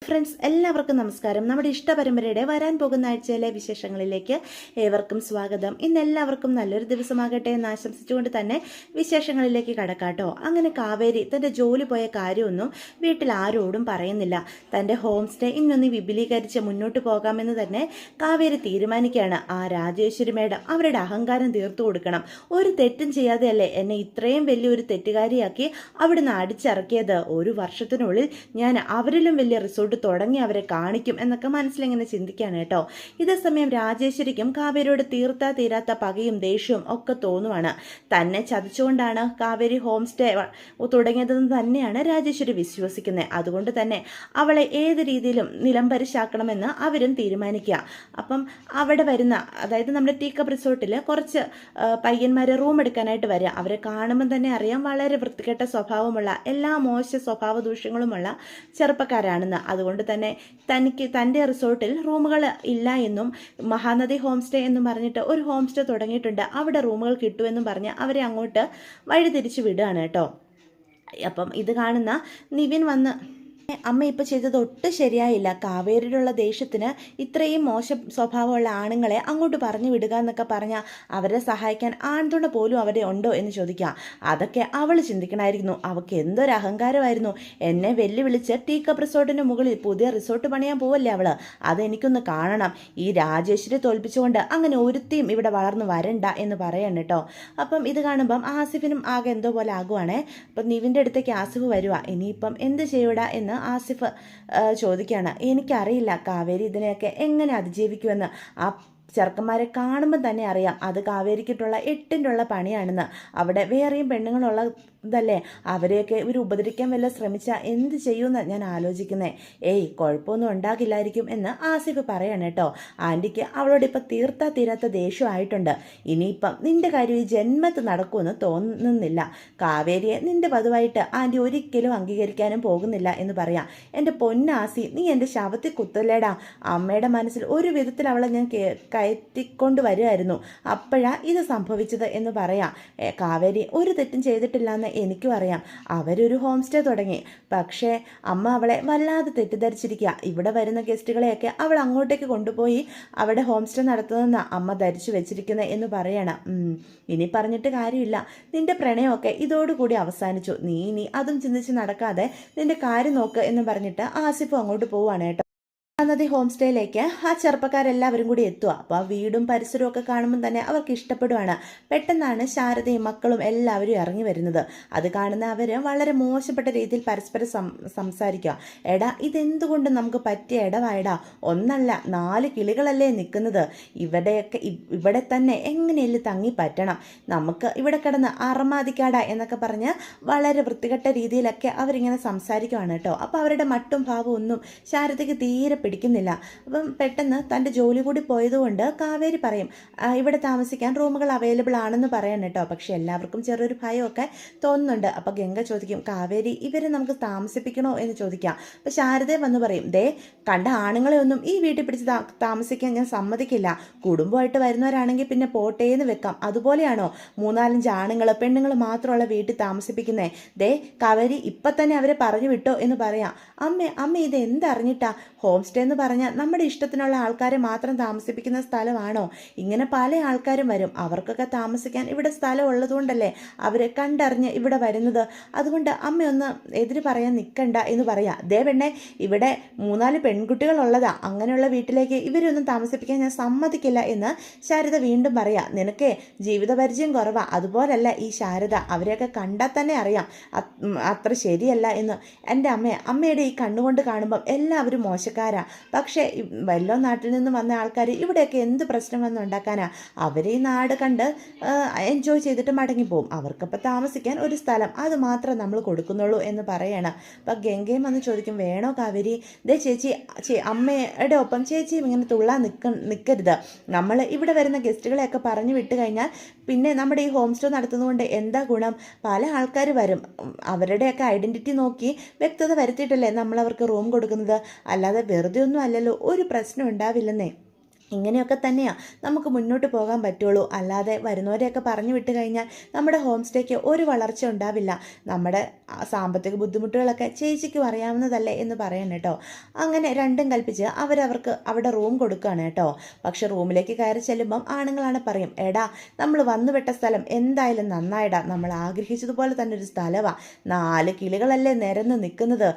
Friends, എല്ലാവർക്കും നമസ്കാരം. നമ്മുടെ ഇഷ്ടപരമ്പരയുടെ വരാൻ പോകുന്ന ആഴ്ചയിലെ വിശേഷങ്ങളിലേക്ക് ഏവർക്കും സ്വാഗതം. ഇന്ന് എല്ലാവർക്കും നല്ലൊരു ദിവസമാകട്ടെ എന്ന് ആശംസിച്ചുകൊണ്ട് തന്നെ വിശേഷങ്ങളിലേക്ക് കടക്കാട്ടോ. അങ്ങനെ കാവേരി തൻ്റെ ജോലി പോയ കാര്യമൊന്നും വീട്ടിൽ ആരോടും പറയുന്നില്ല. തൻ്റെ ഹോം സ്റ്റേ ഇന്നൊന്ന് വിപുലീകരിച്ച് മുന്നോട്ട് പോകാമെന്ന് തന്നെ കാവേരി തീരുമാനിക്കുകയാണ്. ആ രാജേശ്വരി മേഡം അവരുടെ അഹങ്കാരം തീർത്തു കൊടുക്കണം. ഒരു തെറ്റും ചെയ്യാതെയല്ലേ എന്നെ ഇത്രയും വലിയൊരു തെറ്റുകാരിയാക്കി അവിടുന്ന് അടിച്ചിറക്കിയത്. ഒരു വർഷത്തിനുള്ളിൽ ഞാൻ അവരിലും വലിയ റിസോർട്ട് തുടങ്ങി അവരെ കാണിക്കും എന്നൊക്കെ മനസ്സിലിങ്ങനെ ചിന്തിക്കുകയാണ് കേട്ടോ. ഇതേ സമയം രാജേശ്വരിക്കും കാവേരിയോട് തീരാത്ത പകയും ദേഷ്യവും ഒക്കെ തോന്നുവാണ്. തന്നെ ചതിച്ചുകൊണ്ടാണ് കാവേരി ഹോം സ്റ്റേ തുടങ്ങിയതെന്ന് തന്നെയാണ് രാജേശ്വരി വിശ്വസിക്കുന്നത്. അതുകൊണ്ട് തന്നെ അവളെ ഏത് രീതിയിലും നിലംപരിശാക്കണമെന്ന് അവരും തീരുമാനിക്കുക. അപ്പം അവിടെ വരുന്ന, അതായത് നമ്മുടെ ടീക്കപ്പ് റിസോർട്ടിൽ കുറച്ച് പയ്യന്മാരെ റൂം എടുക്കാനായിട്ട് വരിക. അവരെ കാണുമ്പോൾ തന്നെ അറിയാം വളരെ വൃത്തികെട്ട സ്വഭാവമുള്ള, എല്ലാ മോശ സ്വഭാവ ദൂഷ്യങ്ങളുമുള്ള ചെറുപ്പക്കാരാണെന്ന്. അതുകൊണ്ട് തന്നെ തൻ്റെ റിസോർട്ടിൽ റൂമുകൾ ഇല്ല എന്നും മഹാനദി ഹോം സ്റ്റേ എന്നും പറഞ്ഞിട്ട് ഒരു ഹോം സ്റ്റേ തുടങ്ങിയിട്ടുണ്ട്, അവിടെ റൂമുകൾ കിട്ടുമെന്നും പറഞ്ഞ് അവരെ അങ്ങോട്ട് വഴി തിരിച്ചു വിടുകയാണ് കേട്ടോ. അപ്പം ഇത് കാണുന്ന നിവിൻ വന്ന്, അമ്മ ഇപ്പോൾ ചെയ്തത് ഒട്ടും ശരിയായില്ല. കാവേരിയിലുള്ള ദേഷ്യത്തിന് ഇത്രയും മോശം സ്വഭാവമുള്ള ആണുങ്ങളെ അങ്ങോട്ട് പറഞ്ഞു വിടുക എന്നൊക്കെ പറഞ്ഞാൽ അവരെ സഹായിക്കാൻ ആൺതുണ പോലും അവിടെ ഉണ്ടോ എന്ന് ചോദിക്കുക. അതൊക്കെ അവൾ ചിന്തിക്കണമായിരുന്നു. അവൾക്ക് എന്തൊരു അഹങ്കാരമായിരുന്നു. എന്നെ വെല്ലുവിളിച്ച് ടീക്കപ്പ് റിസോർട്ടിന് മുകളിൽ പുതിയ റിസോർട്ട് പണിയാൻ പോവല്ലേ അവൾ. അതെനിക്കൊന്ന് കാണണം. ഈ രാജേശ്വരി തോൽപ്പിച്ചുകൊണ്ട് അങ്ങനെ ഒരുത്തിയും ഇവിടെ വളർന്നു വരണ്ട എന്ന് പറയണം കേട്ടോ. അപ്പം ഇത് കാണുമ്പം ആസിഫിനും ആകെ എന്തോ പോലെ ആകുവാണേ. അപ്പം നിവിൻ്റെ അടുത്തേക്ക് ആസിഫ് വരുക. ഇനിയിപ്പം എന്ത് ചെയ്യൂടാ എന്ന് ആസിഫ് ചോദിക്കുകയാണ്. എനിക്കറിയില്ല കാവേരി ഇതിനെയൊക്കെ എങ്ങനെ അതിജീവിക്കുമെന്ന്. ആ ചെറുക്കന്മാരെ കാണുമ്പോൾ തന്നെ അറിയാം അത് കാവേരിക്കിട്ടുള്ള എട്ടിൻ്റെ പണിയാണെന്ന്. അവിടെ വേറെയും പെണ്ണുങ്ങളുള്ളതല്ലേ, അവരെയൊക്കെ ഇവർ ഉപദ്രവിക്കാൻ വല്ല ശ്രമിച്ചാൽ എന്ത് ചെയ്യുമെന്ന് ഞാൻ ആലോചിക്കുന്നത്. ഏയ് കുഴപ്പമൊന്നും ഉണ്ടാകില്ലായിരിക്കും എന്ന് ആസിഫ് പറയാണ് കേട്ടോ. ആൻറ്റിക്ക് അവളോട് ഇപ്പം തീരാത്ത ദേഷ്യമായിട്ടുണ്ട്. ഇനിയിപ്പം നിൻ്റെ കാര്യം ഈ ജന്മത്ത് നടക്കുമെന്ന് തോന്നുന്നില്ല. കാവേരിയെ നിൻ്റെ പതിവായിട്ട് ആൻറ്റി ഒരിക്കലും അംഗീകരിക്കാനും പോകുന്നില്ല എന്ന് പറയാം. എൻ്റെ പൊന്നാസി, നീ എൻ്റെ ശവത്തിൽ കുത്തല്ലേടാ. അമ്മയുടെ മനസ്സിൽ ഒരു വിധത്തിൽ അവളെ ഞാൻ കയറ്റിക്കൊണ്ട് വരുമായിരുന്നു, അപ്പോഴാ ഇത് സംഭവിച്ചത് എന്ന് പറയാം. കാവേരി ഒരു തെറ്റും ചെയ്തിട്ടില്ല എന്ന് എനിക്കും അറിയാം. അവരൊരു ഹോം സ്റ്റേ തുടങ്ങി, പക്ഷേ അമ്മ അവളെ വല്ലാതെ തെറ്റിദ്ധരിച്ചിരിക്കുക. ഇവിടെ വരുന്ന ഗസ്റ്റുകളെയൊക്കെ അവൾ അങ്ങോട്ടേക്ക് കൊണ്ടുപോയി അവിടെ ഹോം സ്റ്റേ നടത്തുന്നതെന്നാണ് അമ്മ ധരിച്ചു വെച്ചിരിക്കുന്നത് എന്ന് പറയണം. ഇനി പറഞ്ഞിട്ട് കാര്യമില്ല. നിന്റെ പ്രണയമൊക്കെ ഇതോടുകൂടി അവസാനിച്ചു. നീ ഇനി അതും ചിന്തിച്ച് നടക്കാതെ നിന്റെ കാര്യം നോക്ക് എന്ന് പറഞ്ഞിട്ട് ആസിഫ് അങ്ങോട്ട് പോവാണ് കേട്ടോ. നദി ഹോം സ്റ്റേയിലേക്ക് ആ ചെറുപ്പക്കാരെല്ലാവരും കൂടി എത്തുക. അപ്പോൾ ആ വീടും പരിസരവും ഒക്കെ കാണുമ്പോൾ തന്നെ അവർക്ക് ഇഷ്ടപ്പെടുവാണ്. പെട്ടെന്നാണ് ശാരദയും മക്കളും എല്ലാവരും ഇറങ്ങി വരുന്നത്. അത് കാണുന്ന അവർ വളരെ മോശപ്പെട്ട രീതിയിൽ പരസ്പരം സംസാരിക്കുക. എടാ, ഇതെന്തുകൊണ്ട് നമുക്ക് പറ്റിയ ഇടവായടാ. ഒന്നല്ല 4 കിളികളല്ലേ നിൽക്കുന്നത്. ഇവിടെ തന്നെ എങ്ങനെയല്ലേ തങ്ങി പറ്റണം. നമുക്ക് ഇവിടെ കിടന്ന് അറമാദിക്കാടാ എന്നൊക്കെ പറഞ്ഞ് വളരെ വൃത്തികെട്ട രീതിയിലൊക്കെ അവരിങ്ങനെ സംസാരിക്കുവാണ് കേട്ടോ. അപ്പോൾ അവരുടെ മട്ടും ഭാവവും ഒന്നും ശാരദയ്ക്ക് തീരെ പിടിക്കുന്നില്ല. അപ്പം പെട്ടെന്ന് തൻ്റെ ജോലി കൂടി പോയതുകൊണ്ട് കാവേരി പറയും ഇവിടെ താമസിക്കാൻ റൂമുകൾ അവൈലബിൾ ആണെന്ന് പറയാൻ കേട്ടോ. പക്ഷെ എല്ലാവർക്കും ചെറിയൊരു ഭയമൊക്കെ തോന്നുന്നുണ്ട്. അപ്പോൾ ഗംഗ ചോദിക്കും, കാവേരി ഇവരെ നമുക്ക് താമസിപ്പിക്കണോ എന്ന് ചോദിക്കാം. അപ്പോൾ ശാരദ വന്ന് പറയും, ദേ കണ്ട ആണുങ്ങളെ ഒന്നും ഈ വീട്ടിൽ പിടിച്ച് താമസിക്കാൻ ഞാൻ സമ്മതിക്കില്ല. കുടുംബമായിട്ട് വരുന്നവരാണെങ്കിൽ പിന്നെ പോട്ടേന്ന് വെക്കാം. അതുപോലെയാണോ 3-4 ആണുങ്ങൾ പെണ്ണുങ്ങൾ മാത്രമുള്ള വീട്ടിൽ താമസിപ്പിക്കുന്നേ? ദേ കാവേരി ഇപ്പം തന്നെ അവരെ പറഞ്ഞു വിട്ടോ എന്ന് പറയാം. അമ്മ ഇത് എന്തറിഞ്ഞിട്ടാ? ഹോം സ്റ്റേ എന്ന് പറഞ്ഞാൽ നമ്മുടെ ഇഷ്ടത്തിനുള്ള ആൾക്കാരെ മാത്രം താമസിപ്പിക്കുന്ന സ്ഥലമാണോ? ഇങ്ങനെ പല ആൾക്കാരും വരും. അവർക്കൊക്കെ താമസിക്കാൻ ഇവിടെ സ്ഥലം ഉള്ളതുകൊണ്ടല്ലേ അവരെ കണ്ടറിഞ്ഞ് ഇവിടെ വരുന്നത്. അതുകൊണ്ട് അമ്മയൊന്ന് എതിര് പറയാൻ നിൽക്കണ്ട എന്ന് പറയാം. ദേ പെണ്ണെ, ഇവിടെ 3-4 പെൺകുട്ടികളുള്ളതാ. അങ്ങനെയുള്ള വീട്ടിലേക്ക് ഇവരൊന്നും താമസിപ്പിക്കാൻ ഞാൻ സമ്മതിക്കില്ല എന്ന് ശാരദ വീണ്ടും പറയാം. നിനക്ക് ജീവിത പരിചയം കുറവാ. അതുപോലല്ല ഈ ശാരദ. അവരെയൊക്കെ കണ്ടാൽ തന്നെ അറിയാം അത്ര ശരിയല്ല എന്ന്. എൻ്റെ അമ്മയുടെ ഈ കണ്ണുകൊണ്ട് കാണുമ്പം എല്ലാവരും മോശക്കാരാ. പക്ഷേ വല്ലോ നാട്ടിൽ നിന്ന് വന്ന ആൾക്കാർ ഇവിടെയൊക്കെ എന്ത് പ്രശ്നം വന്ന് ഉണ്ടാക്കാനാ? അവർ ഈ നാട് കണ്ട് എൻജോയ് ചെയ്തിട്ട് മടങ്ങിപ്പോവും. അവർക്കപ്പോൾ താമസിക്കാൻ ഒരു സ്ഥലം അത് മാത്രം നമ്മൾ കൊടുക്കുന്നുള്ളൂ എന്ന് പറയണം. അപ്പം ഗംഗയും വന്ന് ചോദിക്കും, വേണോ കാവേരി? ദേ ചേച്ചി അമ്മയുടെ ഒപ്പം ചേച്ചിയും ഇങ്ങനെ തുള്ളാൻ നിൽക്കരുത്. നമ്മൾ ഇവിടെ വരുന്ന ഗസ്റ്റുകളെയൊക്കെ പറഞ്ഞു വിട്ട് കഴിഞ്ഞാൽ പിന്നെ നമ്മുടെ ഈ ഹോം സ്റ്റേ നടത്തുന്നതുകൊണ്ട് എന്താ ഗുണം? പല ആൾക്കാർ വരും. അവരുടെയൊക്കെ ഐഡൻറ്റിറ്റി നോക്കി വ്യക്തത വരുത്തിയിട്ടല്ലേ നമ്മൾ അവർക്ക് റൂം കൊടുക്കുന്നത്. അല്ലാതെ വെറുതെ ഒന്നും അല്ലല്ലോ. ഒരു പ്രശ്നം ഉണ്ടാവില്ലെന്നേ. ഇങ്ങനെയൊക്കെ തന്നെയാണ് നമുക്ക് മുന്നോട്ട് പോകാൻ പറ്റുള്ളൂ. അല്ലാതെ വരുന്നവരെയൊക്കെ പറഞ്ഞു വിട്ട് കഴിഞ്ഞാൽ നമ്മുടെ ഹോം സ്റ്റേക്ക് ഒരു വളർച്ച ഉണ്ടാവില്ല. നമ്മുടെ സാമ്പത്തിക ബുദ്ധിമുട്ടുകളൊക്കെ ചേച്ചിക്കും അറിയാവുന്നതല്ലേ എന്ന് പറയണം കേട്ടോ. അങ്ങനെ രണ്ടും കൽപ്പിച്ച് അവരവർക്ക് അവിടെ റൂം കൊടുക്കുകയാണ് കേട്ടോ. പക്ഷെ റൂമിലേക്ക് കയറി ചെല്ലുമ്പം ആണുങ്ങളാണ് പറയും, എടാ നമ്മൾ വന്നുപെട്ട സ്ഥലം എന്തായാലും നന്നായിടാ, നമ്മൾ ആഗ്രഹിച്ചതുപോലെ തന്നെ ഒരു സ്ഥലമാണ്, 4 കിളികളല്ലേ നിരന്ന് നിൽക്കുന്നത്,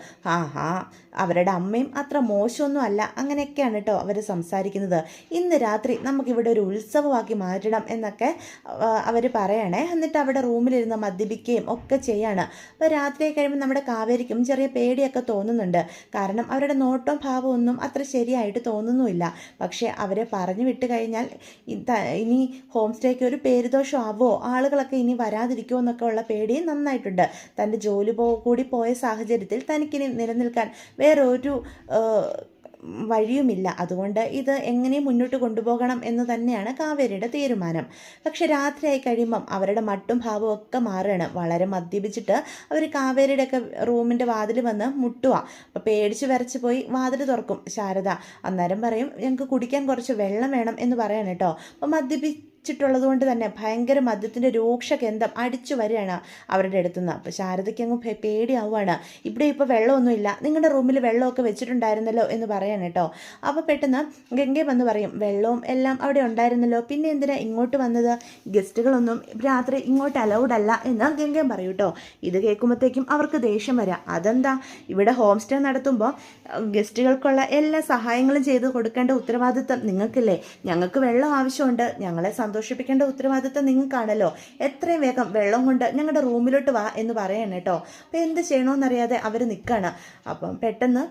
അവരുടെ അമ്മയും അത്ര മോശമൊന്നും അല്ല, അങ്ങനെയൊക്കെയാണ് കേട്ടോ അവർ സംസാരിക്കുന്നത്. ഇന്ന് രാത്രി നമുക്കിവിടെ ഒരു ഉത്സവമാക്കി മാറ്റണം എന്നൊക്കെ അവർ പറയണേ. എന്നിട്ട് അവിടെ റൂമിലിരുന്ന് മദ്യപിക്കുകയും ഒക്കെ ചെയ്യാണ്. അപ്പോൾ രാത്രി കഴിയുമ്പോൾ നമ്മുടെ കാവേരിക്കും ചെറിയ പേടിയൊക്കെ തോന്നുന്നുണ്ട്. കാരണം അവരുടെ നോട്ടവും ഭാവവും ഒന്നും അത്ര ശരിയായിട്ട് തോന്നുന്നുമില്ല. പക്ഷേ അവരെ പറഞ്ഞു വിട്ട് കഴിഞ്ഞാൽ ഇനി ഹോം സ്റ്റേക്ക് ഒരു പേരുദോഷം ആവോ, ആളുകളൊക്കെ ഇനി വരാതിരിക്കുമോ എന്നൊക്കെ ഉള്ള പേടി നന്നായിട്ടുണ്ട്. തൻ്റെ ജോലി കൂടി പോയ സാഹചര്യത്തിൽ തനിക്കിനി നിലനിൽക്കാൻ വേറെ ഒരു വഴിയുമില്ല. അതുകൊണ്ട് ഇത് എങ്ങനെയും മുന്നോട്ട് കൊണ്ടുപോകണം എന്ന് തന്നെയാണ് കാവേരിയുടെ തീരുമാനം. പക്ഷെ രാത്രിയായി കഴിയുമ്പം അവരുടെ മട്ടും ഭാവവും ഒക്കെ മാറുകയാണ്. വളരെ മദ്യപിച്ചിട്ട് അവർ കാവേരിയുടെ ഒക്കെ റൂമിൻ്റെ വാതിൽ വന്ന് മുട്ടുക. അപ്പോൾ പേടിച്ച് വരച്ച് പോയി വാതിൽ തുറക്കും ശാരദ. അന്നേരം പറയും, ഞങ്ങൾക്ക് കുടിക്കാൻ കുറച്ച് വെള്ളം വേണം എന്ന് പറയാൻ കേട്ടോ. അപ്പോൾ ിട്ടുള്ളത് കൊണ്ട് തന്നെ ഭയങ്കര മദ്യത്തിൻ്റെ രൂക്ഷഗന്ധം അടിച്ചു വരികയാണ് അവരുടെ അടുത്തുനിന്ന്. അപ്പോൾ ശാരദയ്ക്ക് അങ്ങ് പേടിയാവുകയാണ്. ഇവിടെ ഇപ്പോൾ വെള്ളമൊന്നുമില്ല, നിങ്ങളുടെ റൂമിൽ വെള്ളമൊക്കെ വെച്ചിട്ടുണ്ടായിരുന്നല്ലോ എന്ന് പറയാൻ കേട്ടോ. അപ്പോൾ പെട്ടെന്ന് ഗംഗ വന്ന് പറയും, വെള്ളവും എല്ലാം അവിടെ ഉണ്ടായിരുന്നല്ലോ, പിന്നെ എന്തിനാ ഇങ്ങോട്ട് വന്നത്, ഗസ്റ്റുകളൊന്നും രാത്രി ഇങ്ങോട്ട് അലൗഡ് അല്ല എന്ന് ഗംഗയും പറയും കേട്ടോ. ഇത് കേൾക്കുമ്പോഴത്തേക്കും അവർക്ക് ദേഷ്യം വരാം. അതെന്താ, ഇവിടെ ഹോം സ്റ്റേ നടത്തുമ്പോൾ ഗസ്റ്റുകൾക്കുള്ള എല്ലാ സഹായങ്ങളും ചെയ്ത് കൊടുക്കേണ്ട ഉത്തരവാദിത്തം നിങ്ങൾക്കില്ലേ, ഞങ്ങൾക്ക് വെള്ളം ആവശ്യമുണ്ട്, ഞങ്ങളെ സന്തോഷിപ്പിക്കേണ്ട ഉത്തരവാദിത്തം നിങ്ങൾക്കാണല്ലോ, എത്രയും വേഗം വെള്ളം കൊണ്ട് ഞങ്ങളുടെ റൂമിലോട്ട് വാ എന്ന് പറയണം കേട്ടോ. അപ്പോൾ എന്ത് ചെയ്യണമെന്നറിയാതെ അവർ നിൽക്കുകയാണ്. അപ്പം പെട്ടെന്ന്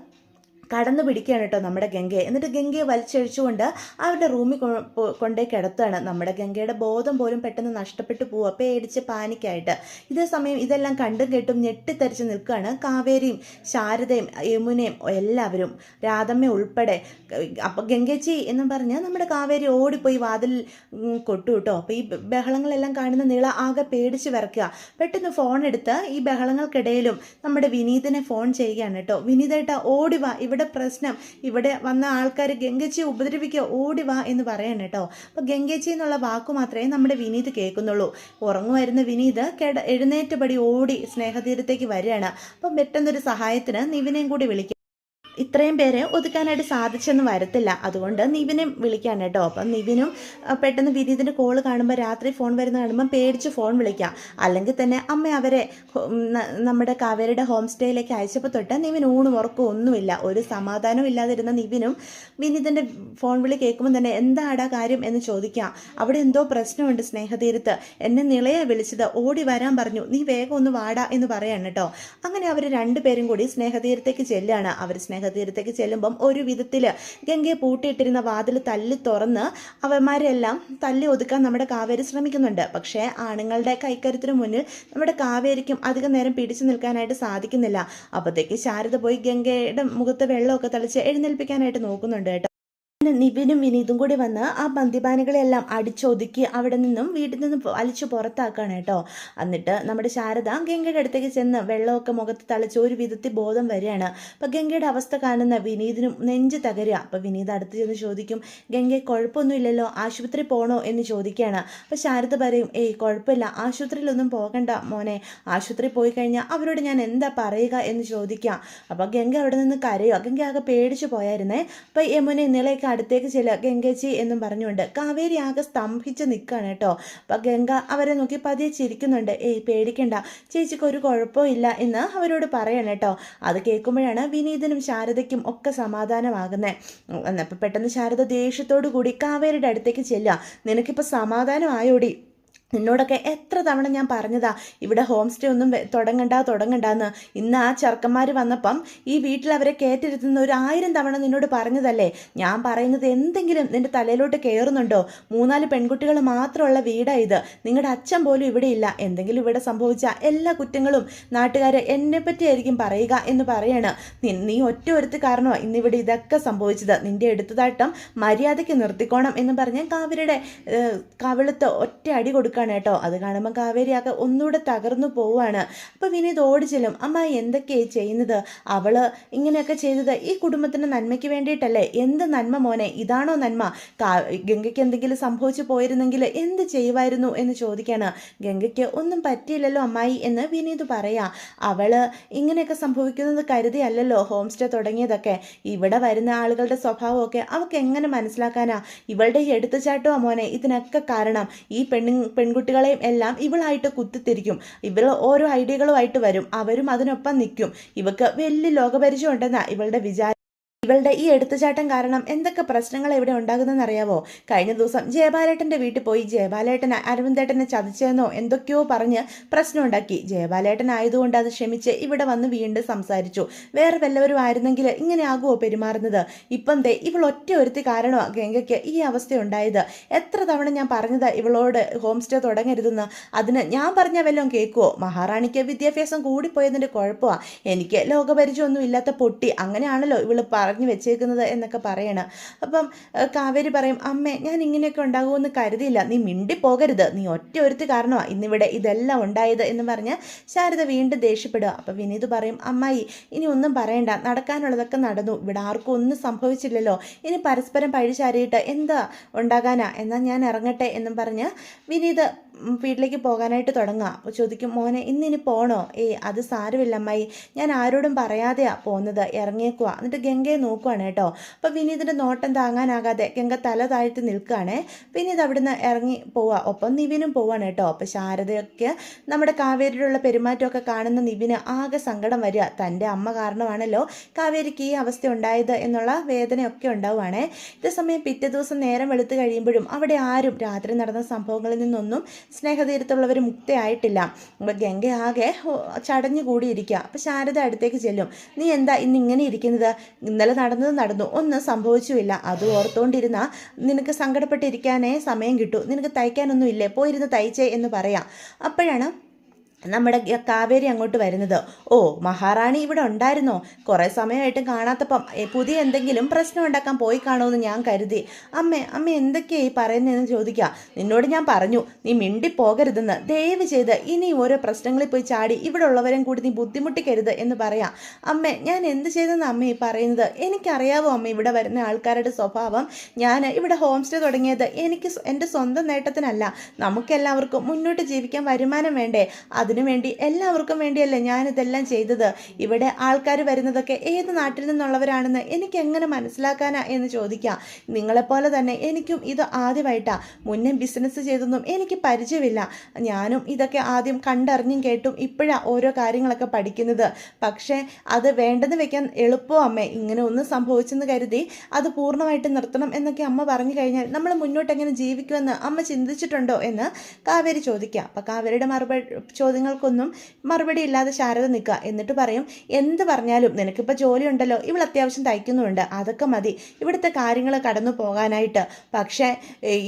കടന്നു പിടിക്കുകയാണ് കേട്ടോ നമ്മുടെ ഗംഗയെ. എന്നിട്ട് ഗംഗയെ വലിച്ചഴിച്ചുകൊണ്ട് അവരുടെ റൂമിൽ കൊണ്ടേ കിടത്തുകയാണ്. നമ്മുടെ ഗംഗയുടെ ബോധം പോലും പെട്ടെന്ന് നഷ്ടപ്പെട്ടു പോവുക, പേടിച്ച് പാനിക്കായിട്ട്. ഇതേ സമയം ഇതെല്ലാം കണ്ടും കേട്ടും ഞെട്ടിത്തരിച്ച് നിൽക്കുകയാണ് കാവേരിയും ശാരദയും യമുനയും എല്ലാവരും, രാധമ്മ ഉൾപ്പെടെ. അപ്പോൾ ഗംഗേച്ചി എന്നും പറഞ്ഞ് നമ്മുടെ കാവേരി ഓടിപ്പോയി വാതിൽ കൊട്ടു കേട്ടോ. അപ്പോൾ ഈ ബഹളങ്ങളെല്ലാം കാണുന്ന നീള ആകെ പേടിച്ച് വിറക്കുക. പെട്ടെന്ന് ഫോൺ എടുത്ത് ഈ ബഹളങ്ങൾക്കിടയിലും നമ്മുടെ വിനീതിനെ ഫോൺ ചെയ്യുകയാണ് കേട്ടോ. വിനീതേട്ടാ ഓടിവാ, ഇവിടെ പ്രശ്നം, ഇവിടെ വന്ന ആൾക്കാർ ഗംഗേച്ചിയെ ഉപദ്രവിക്കുക, ഓടിവാ എന്ന് പറയണം കേട്ടോ. അപ്പോൾ ഗംഗേച്ചി എന്നുള്ള വാക്കു മാത്രമേ നമ്മുടെ വിനീത് കേൾക്കുന്നുള്ളൂ. ഉറങ്ങുമായിരുന്ന വിനീത് എഴുന്നേറ്റപടി ഓടി സ്നേഹതീരത്തേക്ക് വരികയാണ്. അപ്പം പെട്ടെന്നൊരു സഹായത്തിന് നിവിനെയും കൂടി വിളിക്കും. ഇത്രയും പേരെ ഒതുക്കാനായിട്ട് സാധിച്ചെന്ന് വരത്തില്ല, അതുകൊണ്ട് നിവിനെ വിളിക്കാൻ കേട്ടോ. അപ്പം നിവിനും പെട്ടെന്ന് വിനീതിൻ്റെ കോള് കാണുമ്പോൾ, രാത്രി ഫോൺ വരുന്ന കാണുമ്പോൾ പേടിച്ച് ഫോൺ വിളിക്കാം. അല്ലെങ്കിൽ തന്നെ അമ്മ അവരെ നമ്മുടെ കാവേരിയുടെ ഹോം സ്റ്റേയിലേക്ക് അയച്ചപ്പോൾ തൊട്ട് നിവിൻ ഊണും ഉറക്കവും ഒന്നുമില്ല. ഒരു സമാധാനവും ഇല്ലാതിരുന്ന നിവിനും വിനീതിൻ്റെ ഫോൺ വിളി കേൾക്കുമ്പോൾ തന്നെ എന്താടാ കാര്യം എന്ന് ചോദിക്കാം. അവിടെ എന്തോ പ്രശ്നമുണ്ട് സ്നേഹതീരത്ത്, എന്നെ നിളയെ വിളിച്ചത്, ഓടി വരാൻ പറഞ്ഞു, നീ വേഗം ഒന്ന് വാടാ എന്ന് പറയാണ് കേട്ടോ. അങ്ങനെ അവർ രണ്ടുപേരും കൂടി സ്നേഹതീരത്തേക്ക് ചെല്ലുകയാണ്. അവർ തീരത്തേക്ക് ചെല്ലുമ്പം ഒരു വിധത്തിൽ ഗംഗയെ പൂട്ടിയിട്ടിരുന്ന വാതിൽ തല്ലി തുറന്ന് അവന്മാരെല്ലാം തല്ലി ഒതുക്കാൻ നമ്മുടെ കാവേരി ശ്രമിക്കുന്നുണ്ട്. പക്ഷേ ആണുങ്ങളുടെ കൈക്കരുത്തിന് മുന്നിൽ നമ്മുടെ കാവേരിക്കും അധികം നേരം പിടിച്ചു നിൽക്കാനായിട്ട് സാധിക്കുന്നില്ല. അപ്പോഴത്തേക്ക് ശാരദ പോയി ഗംഗയുടെ മുഖത്ത് വെള്ളമൊക്കെ തളിച്ച് എഴുന്നേൽപ്പിക്കാനായിട്ട് നോക്കുന്നുണ്ട് കേട്ടോ. നിവിനും വിനീതും കൂടി വന്ന് ആ മദ്യപാനികളെല്ലാം അടിച്ചൊതുക്കി അവിടെ നിന്നും വീട്ടിൽ നിന്നും വലിച്ചു പുറത്താക്കാണ് കേട്ടോ. എന്നിട്ട് നമ്മുടെ ശാരദ ഗംഗയുടെ അടുത്തേക്ക് ചെന്ന് വെള്ളമൊക്കെ മുഖത്ത് തളിച്ച് ഒരു വിധത്തിൽ ബോധം വരികയാണ്. അപ്പം ഗംഗയുടെ അവസ്ഥ കാണുന്ന വിനീതിനും നെഞ്ച് തകരുക. അപ്പം വിനീത് അടുത്ത് ചെന്ന് ചോദിക്കും, ഗംഗയെ കുഴപ്പമൊന്നുമില്ലല്ലോ, ആശുപത്രി പോകണോ എന്ന് ചോദിക്കുകയാണ്. അപ്പം ശാരദ പറയും, ഏയ് കുഴപ്പമില്ല, ആശുപത്രിയിലൊന്നും പോകണ്ട മോനെ, ആശുപത്രി പോയി കഴിഞ്ഞാൽ അവരോട് ഞാൻ എന്താ പറയുക എന്ന് ചോദിക്കാം. അപ്പം ഗംഗ അവിടെ നിന്ന് കരയുക. ഗംഗ ആകെ പേടിച്ചു പോയായിരുന്നേ. അപ്പം യമുന നിലയൊക്കെ അടുത്തേക്ക് ചെല്ലുക, ഗംഗേച്ചി എന്നും പറഞ്ഞുകൊണ്ട്. കാവേരി ആകെ സ്തംഭിച്ച് നിൽക്കുകയാണ് കേട്ടോ. അപ്പം ഗംഗ അവരെ നോക്കി പതിയെ ചിരിക്കുന്നുണ്ട്. ഏയ് പേടിക്കണ്ട, ചേച്ചിക്ക് ഒരു കുഴപ്പമില്ല എന്ന് അവരോട് പറയണം കേട്ടോ. അത് കേൾക്കുമ്പോഴാണ് വിനീതനും ശാരദയ്ക്കും ഒക്കെ സമാധാനമാകുന്നത്. അപ്പം പെട്ടെന്ന് ശാരദ ദേഷ്യത്തോടു കൂടി കാവേരിയുടെ അടുത്തേക്ക് ചെല്ലുക. നിനക്കിപ്പോൾ സമാധാനമായോടി, നിന്നോടൊക്കെ എത്ര തവണ ഞാൻ പറഞ്ഞതാ ഇവിടെ ഹോം സ്റ്റേ ഒന്നും തുടങ്ങണ്ടെന്ന്. ഇന്ന് ആ ചെറുക്കന്മാർ വന്നപ്പം ഈ വീട്ടിൽ അവരെ കയറ്റിരുത്തുന്ന 1000 തവണ നിന്നോട് പറഞ്ഞതല്ലേ. ഞാൻ പറയുന്നത് എന്തെങ്കിലും നിന്റെ തലയിലോട്ട് കയറുന്നുണ്ടോ? 3-4 പെൺകുട്ടികൾ മാത്രമുള്ള വീടാ ഇത്, നിങ്ങളുടെ അച്ഛൻ പോലും ഇവിടെ ഇല്ല. എന്തെങ്കിലും ഇവിടെ സംഭവിച്ച എല്ലാ കുറ്റങ്ങളും നാട്ടുകാരെ എന്നെ പറ്റിയായിരിക്കും പറയുക എന്ന് പറയാണ്. നീ ഒരുത്തി കാരണമാണ് ഇന്നിവിടെ ഇതൊക്കെ സംഭവിച്ചത്. നിന്റെ എടുത്തതാട്ടം മര്യാദയ്ക്ക് നിർത്തിക്കോണം എന്ന് പറഞ്ഞ് കാവിരുടെ കവിളത്ത് ഒറ്റ അടി കൊടുക്കുക കൊടുക്കുകയാണ് കേട്ടോ. അത് കാണുമ്പോൾ കാവേരിയാകെ ഒന്നുകൂടെ തകർന്നു പോവുകയാണ്. അപ്പോൾ വിനീത് ഓടി ചെല്ലും. അമ്മ എന്തൊക്കെയാണ് ചെയ്യുന്നത്? അവള് ഇങ്ങനെയൊക്കെ ചെയ്തത് ഈ കുടുംബത്തിൻ്റെ നന്മയ്ക്ക് വേണ്ടിയിട്ടല്ലേ? എന്ത് നന്മ മോനെ, ഇതാണോ നന്മ? ഗംഗയ്ക്ക് എന്തെങ്കിലും സംഭവിച്ചു പോയിരുന്നെങ്കിൽ എന്ത് ചെയ്യുമായിരുന്നു എന്ന് ചോദിക്കാണ്. ഗംഗയ്ക്ക് ഒന്നും പറ്റിയില്ലല്ലോ അമ്മായി എന്ന് വിനീത് പറയാ. അവള് ഇങ്ങനെയൊക്കെ സംഭവിക്കുന്നത് കരുതിയല്ലല്ലോ ഹോം സ്റ്റേ തുടങ്ങിയതൊക്കെ. ഇവിടെ വരുന്ന ആളുകളുടെ സ്വഭാവമൊക്കെ അവൾക്ക് എങ്ങനെ മനസ്സിലാക്കാനാ? ഇവളുടെ ഈ എടുത്തുചാട്ടമാ മോനെ ഇതിനൊക്കെ കാരണം. ഈ പെൺകുട്ടികളെയും എല്ലാം ഇവളായിട്ട് കുത്തിത്തിരിക്കും. ഇവൾ ഓരോ ഐഡിയകളുമായിട്ട് വരും, അവരും അതിനൊപ്പം നിൽക്കും. ഇവക്ക് വലിയ ലോകപരിചയം ഉണ്ടെന്നാ ഇവളുടെ വിചാരം. ഇവളുടെ ഈ എടുത്തുചാട്ടം കാരണം എന്തൊക്കെ പ്രശ്നങ്ങൾ ഇവിടെ ഉണ്ടാകുന്നതെന്ന് അറിയാവോ? കഴിഞ്ഞ ദിവസം ജയബാലേട്ടൻ്റെ വീട്ടിൽ പോയി ജയബാലേട്ടൻ അരവിന്ദേട്ടനെ ചതിച്ചെന്നോ എന്തൊക്കെയോ പറഞ്ഞ് പ്രശ്നം ഉണ്ടാക്കി. ജയബാലേട്ടൻ ആയതുകൊണ്ട് അത് ക്ഷമിച്ച് ഇവിടെ വന്ന് വീണ്ടും സംസാരിച്ചു. വേറെ വല്ലവരും ആയിരുന്നെങ്കിൽ ഇങ്ങനെ ആകുമോ പെരുമാറുന്നത്? ഇപ്പം ദേ ഇവൾ ഒറ്റ ഒരുത്തി കാരണമാണ് ഗംഗയ്ക്ക് ഈ അവസ്ഥ ഉണ്ടായത്. എത്ര തവണ ഞാൻ പറഞ്ഞത് ഇവളോട് ഹോം സ്റ്റേ തുടങ്ങരുതെന്ന്. അതിന് ഞാൻ പറഞ്ഞ വല്ലതും കേൾക്കുമോ? മഹാറാണിക്ക് വിദ്യാഭ്യാസം കൂടിപ്പോയതിൻ്റെ കുഴപ്പമാണ്. എനിക്ക് ലോകപരിചയമൊന്നും ഇല്ലാത്ത പൊട്ടി, അങ്ങനെയാണല്ലോ ഇവൾ പറഞ്ഞു വെച്ചേക്കുന്നത് എന്നൊക്കെ പറയണം. അപ്പം കാവേരി പറയും, അമ്മേ ഞാൻ ഇങ്ങനെയൊക്കെ ഉണ്ടാകുമെന്ന് കരുതിയില്ല. നീ മിണ്ടിപ്പോകരുത്, നീ ഒറ്റ ഒരുത്തി കാരണമാണ് ഇന്നിവിടെ ഇതെല്ലാം ഉണ്ടായത് എന്ന് പറഞ്ഞ് ശാരദ വീണ്ടും ദേഷ്യപ്പെടുക. അപ്പം വിനീത് പറയും, അമ്മായി ഇനി ഒന്നും പറയണ്ട, നടക്കാനുള്ളതൊക്കെ നടന്നു, ഇവിടെ ആർക്കും ഒന്നും സംഭവിച്ചില്ലല്ലോ, ഇനി പരസ്പരം പഴിചാരിയിട്ട് എന്താ ഉണ്ടാകാനാ? എന്നാൽ ഞാൻ ഇറങ്ങട്ടെ എന്നും പറഞ്ഞ് വിനീത് വീട്ടിലേക്ക് പോകാനായിട്ട് തുടങ്ങുക. അപ്പോൾ ചോദിക്കും, മോനെ ഇന്നിനി പോണോ? അത് സാരമില്ല അമ്മായി, ഞാൻ ആരോടും പറയാതെയാണ് പോകുന്നത്, ഇറങ്ങിയേക്കുക. എന്നിട്ട് ഗംഗയെ നോക്കുവാണ് കേട്ടോ. അപ്പോൾ വിനീതിൻ്റെ നോട്ടം താങ്ങാനാകാതെ ഗംഗ തല താഴ്ത്തി നിൽക്കുകയാണേ. വിനീത് അവിടുന്ന് ഇറങ്ങി പോവുക. ഒപ്പം നിവിനും പോവാണ് കേട്ടോ. അപ്പോൾ ശാരദയൊക്കെ നമ്മുടെ കാവേരിയിലുള്ള പെരുമാറ്റമൊക്കെ കാണുന്ന നിവിന് ആകെ സങ്കടം വരിക. തൻ്റെ അമ്മ കാരണമാണല്ലോ കാവേരിക്ക് ഈ അവസ്ഥ ഉണ്ടായത് എന്നുള്ള വേദനയൊക്കെ ഉണ്ടാവുകയാണേ. ഇതേസമയം പിറ്റേ ദിവസം നേരം വെളുത്ത് കഴിയുമ്പോഴും അവിടെ ആരും രാത്രി നടന്ന സംഭവങ്ങളിൽ നിന്നൊന്നും സ്നേഹതീരത്തുള്ളവർ മുക്തയായിട്ടില്ല. ഗംഗ ആകെ ചടഞ്ഞു കൂടിയിരിക്കുക. അപ്പോൾ ശാരദ അടുത്തേക്ക് ചെല്ലും. നീ എന്താ ഇന്നിങ്ങനെ ഇരിക്കുന്നത്? ഇന്നലെ നടന്നത് നടന്നു, ഒന്നും സംഭവിച്ചുമില്ല. അത് ഓർത്തുകൊണ്ടിരുന്ന നിനക്ക് സങ്കടപ്പെട്ടിരിക്കാനേ സമയം കിട്ടൂ. നിനക്ക് തയ്ക്കാനൊന്നും ഇല്ലേ? പോയിരുന്ന് തയ്ച്ചേ എന്ന് പറയാം. അപ്പോഴാണ് നമ്മുടെ കാവേരി അങ്ങോട്ട് വരുന്നത്. ഓ, മഹാറാണി ഇവിടെ ഉണ്ടായിരുന്നോ? കുറേ സമയമായിട്ടും കാണാത്തപ്പം പുതിയ എന്തെങ്കിലും പ്രശ്നം ഉണ്ടാക്കാൻ പോയി കാണുമെന്ന് ഞാൻ കരുതി. അമ്മ എന്തൊക്കെയാ ഈ പറയുന്നതെന്ന് ചോദിക്കുക. നിന്നോട് ഞാൻ പറഞ്ഞു നീ മിണ്ടിപ്പോകരുതെന്ന്. ദയവ് ചെയ്ത് ഇനി ഓരോ പ്രശ്നങ്ങളിൽ പോയി ചാടി ഇവിടെ ഉള്ളവരും കൂടി നീ ബുദ്ധിമുട്ടിക്കരുത് എന്ന് പറയാം. അമ്മേ ഞാൻ എന്ത് ചെയ്തെന്ന് അമ്മ ഈ പറയുന്നത്? എനിക്കറിയാവോ അമ്മ ഇവിടെ വരുന്ന ആൾക്കാരുടെ സ്വഭാവം? ഞാൻ ഇവിടെ ഹോം സ്റ്റേ തുടങ്ങിയത് എനിക്ക് എൻ്റെ സ്വന്തം നേട്ടത്തിനല്ല. നമുക്കെല്ലാവർക്കും മുന്നോട്ട് ജീവിക്കാൻ വരുമാനം വേണ്ടേ? അതിനുവേണ്ടി എല്ലാവർക്കും വേണ്ടിയല്ലേ ഞാനിതെല്ലാം ചെയ്തത്. ഇവിടെ ആൾക്കാർ വരുന്നതൊക്കെ ഏത് നാട്ടിൽ നിന്നുള്ളവരാണെന്ന് എനിക്ക് എങ്ങനെ മനസ്സിലാക്കാനാ എന്ന് ചോദിക്കാം. നിങ്ങളെപ്പോലെ തന്നെ എനിക്കും ഇത് ആദ്യമായിട്ടാണ്. മുന്നേ ബിസിനസ് ചെയ്തൊന്നും എനിക്ക് പരിചയമില്ല. ഞാനും ഇതൊക്കെ ആദ്യം കണ്ടറിഞ്ഞും കേട്ടും ഇപ്പോഴാണ് ഓരോ കാര്യങ്ങളൊക്കെ പഠിക്കുന്നത്. പക്ഷേ അത് വേണ്ടെന്ന് വെക്കാൻ എളുപ്പമോ അമ്മേ? ഇങ്ങനെ ഒന്നും സംഭവിച്ചെന്ന് കരുതി അത് പൂർണ്ണമായിട്ട് നിർത്തണം എന്നൊക്കെ അമ്മ പറഞ്ഞു കഴിഞ്ഞാൽ നമ്മൾ മുന്നോട്ട് എങ്ങനെ ജീവിക്കുമെന്ന് അമ്മ ചിന്തിച്ചിട്ടുണ്ടോ എന്ന് കാവേരി ചോദിക്കുക. അപ്പം കാവേരിയുടെ ചോദ്യങ്ങൾക്കൊന്നും മറുപടി ഇല്ലാതെ ശാരദ നിൽക്കുക. എന്നിട്ട് പറയും, എന്ത് പറഞ്ഞാലും നിനക്കിപ്പോൾ ജോലി ഉണ്ടല്ലോ, ഇവൾ അത്യാവശ്യം തയ്ക്കുന്നുണ്ട്, അതൊക്കെ മതി ഇവിടുത്തെ കാര്യങ്ങൾ കടന്നു പോകാനായിട്ട്. പക്ഷേ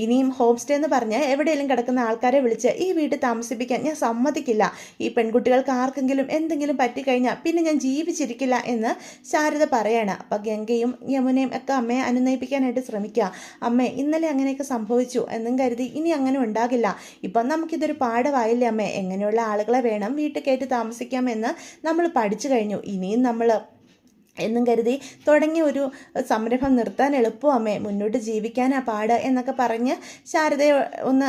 ഇനിയും ഹോം സ്റ്റേ എന്ന് പറഞ്ഞ് എവിടെയെങ്കിലും കിടക്കുന്ന ആൾക്കാരെ വിളിച്ച് ഈ വീട്ടിൽ താമസിപ്പിക്കാൻ ഞാൻ സമ്മതിക്കില്ല. ഈ പെൺകുട്ടികൾക്ക് ആർക്കെങ്കിലും എന്തെങ്കിലും പറ്റിക്കഴിഞ്ഞാൽ പിന്നെ ഞാൻ ജീവിച്ചിരിക്കില്ല എന്ന് ശാരദ പറയാണ്. അപ്പം ഗംഗയും യമുനയും ഒക്കെ അമ്മയെ അനുനയിപ്പിക്കാനായിട്ട് ശ്രമിക്കുക. അമ്മേ ഇന്നലെ അങ്ങനെയൊക്കെ സംഭവിച്ചു എന്നും കരുതി ഇനി അങ്ങനെ ഉണ്ടാകില്ല. ഇപ്പം നമുക്കിതൊരു പാഠമായില്ലേ അമ്മേ? എങ്ങനെയുള്ള ആളുകളെ വേണം വീട്ടിൽ കയറ്റി താമസിക്കാമെന്ന് നമ്മൾ പഠിച്ചു കഴിഞ്ഞു. ഇനിയും നമ്മൾ എന്നും കരുതി തുടങ്ങിയ ഒരു സംരംഭം നിർത്താൻ എളുപ്പം അമ്മേ, മുന്നോട്ട് ജീവിക്കാനാ പാട് എന്നൊക്കെ പറഞ്ഞ് ശാരദയെ ഒന്ന്